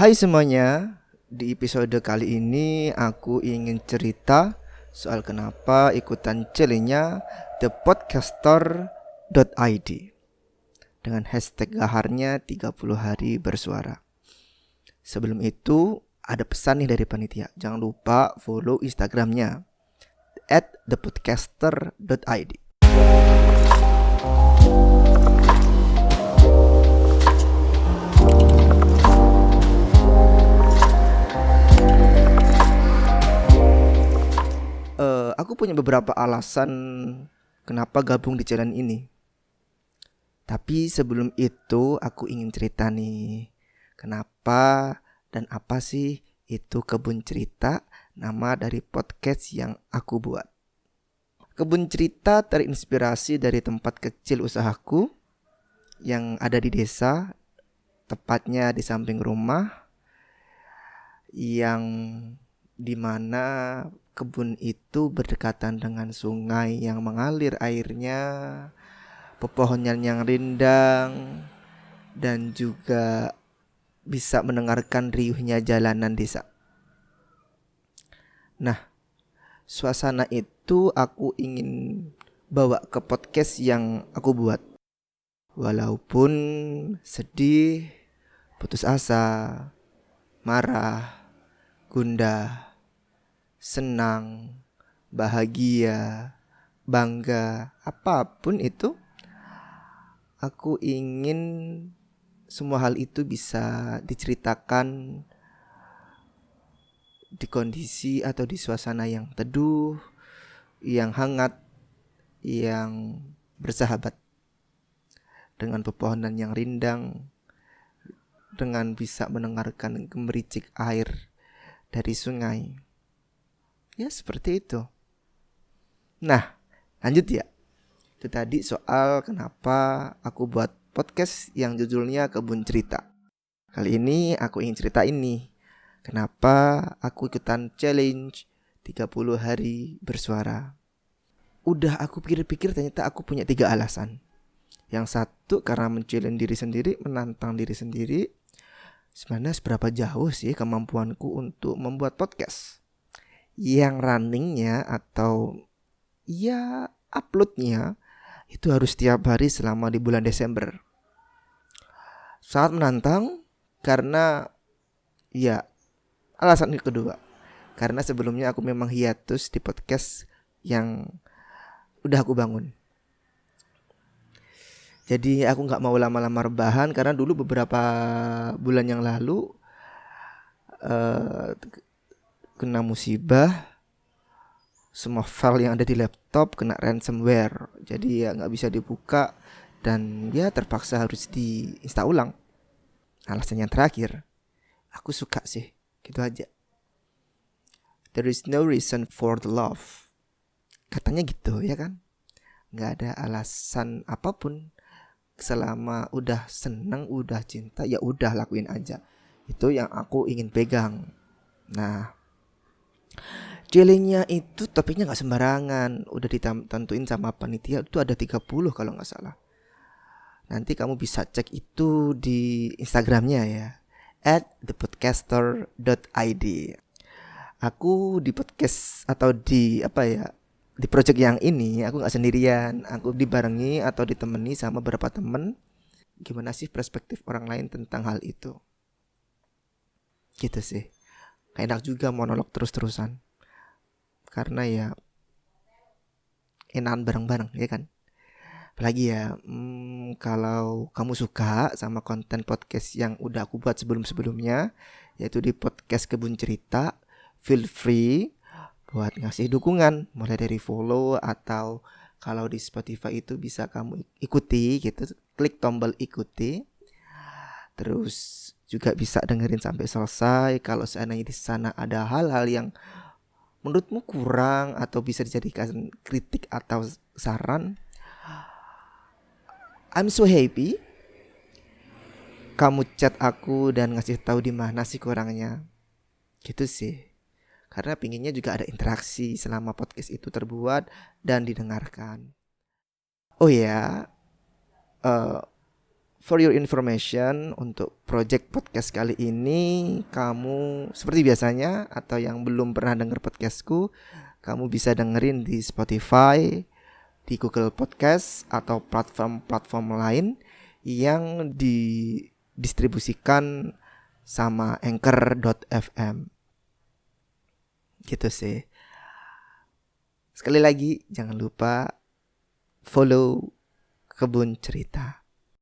Hai semuanya, di episode kali ini aku ingin cerita soal kenapa ikutan challenge-nya thepodcaster.id dengan hashtag gaharnya 30 hari bersuara. Sebelum itu ada pesan nih dari panitia, jangan lupa follow Instagramnya @thepodcaster.id. Aku punya beberapa alasan kenapa gabung di channel ini. Tapi sebelum itu aku ingin cerita nih, kenapa dan apa sih itu Kebun Cerita, nama dari podcast yang aku buat. Kebun Cerita terinspirasi dari tempat kecil usahaku yang ada di desa, tepatnya di samping rumah, yang dimana kebun itu berdekatan dengan sungai yang mengalir airnya, pepohonan yang rindang, dan juga bisa mendengarkan riuhnya jalanan desa. Nah, suasana itu aku ingin bawa ke podcast yang aku buat. Walaupun sedih, putus asa, marah, gundah, senang, bahagia, bangga, apapun itu, aku ingin semua hal itu bisa diceritakan di kondisi atau di suasana yang teduh, yang hangat, yang bersahabat, dengan pepohonan yang rindang, dengan bisa mendengarkan gemericik air dari sungai. Ya seperti itu. Nah, lanjut ya. Itu tadi soal kenapa aku buat podcast yang judulnya Kebun Cerita. Kali ini aku ingin cerita ini, kenapa aku ikutan challenge 30 hari bersuara. Udah aku pikir-pikir ternyata aku punya 3 alasan. Yang satu karena men-challenge diri sendiri, menantang diri sendiri. Sebenarnya seberapa jauh sih kemampuanku untuk membuat podcast? Yang runningnya atau ya uploadnya itu harus tiap hari selama di bulan Desember. Sangat menantang karena ya alasan kedua, karena sebelumnya aku memang hiatus di podcast yang udah aku bangun. Jadi aku gak mau lama-lama rebahan karena dulu beberapa bulan yang lalu kena musibah. Semua file yang ada di laptop kena ransomware. Jadi ya gak bisa dibuka dan ya terpaksa harus diinstal ulang. Alasan yang terakhir, aku suka sih, gitu aja. There is no reason for the love. Katanya gitu ya kan. Gak ada alasan apapun. Selama udah seneng, udah cinta, ya udah lakuin aja. Itu yang aku ingin pegang. Nah, challenge-nya itu topiknya gak sembarangan. Udah ditentuin sama panitia, itu ada 30 kalau gak salah. Nanti kamu bisa cek itu di Instagramnya ya, @thepodcaster.id. Aku di podcast atau di di project yang ini aku gak sendirian. Aku dibarengi atau ditemani sama beberapa temen. Gimana sih perspektif orang lain tentang hal itu? Gitu sih. Enak juga monolog terus-terusan. Karena ya enakan bareng-bareng ya kan. Apalagi ya kalau kamu suka sama konten podcast yang udah aku buat sebelum-sebelumnya, yaitu di podcast Kebun Cerita, feel free buat ngasih dukungan, mulai dari follow atau kalau di Spotify itu bisa kamu ikuti gitu, klik tombol ikuti. Terus juga bisa dengerin sampai selesai. Kalau seandainya di sana ada hal-hal yang menurutmu kurang atau bisa dijadikan kritik atau saran, I'm so happy kamu chat aku dan ngasih tahu di mana sih kurangnya. Gitu sih. Karena pinginnya juga ada interaksi selama podcast itu terbuat dan didengarkan. Oh ya, for your information, untuk project podcast kali ini, kamu seperti biasanya atau yang belum pernah denger podcastku, kamu bisa dengerin di Spotify, di Google Podcast atau platform-platform lain yang didistribusikan sama Anchor.fm. Gitu sih. Sekali lagi jangan lupa follow Kebun Cerita.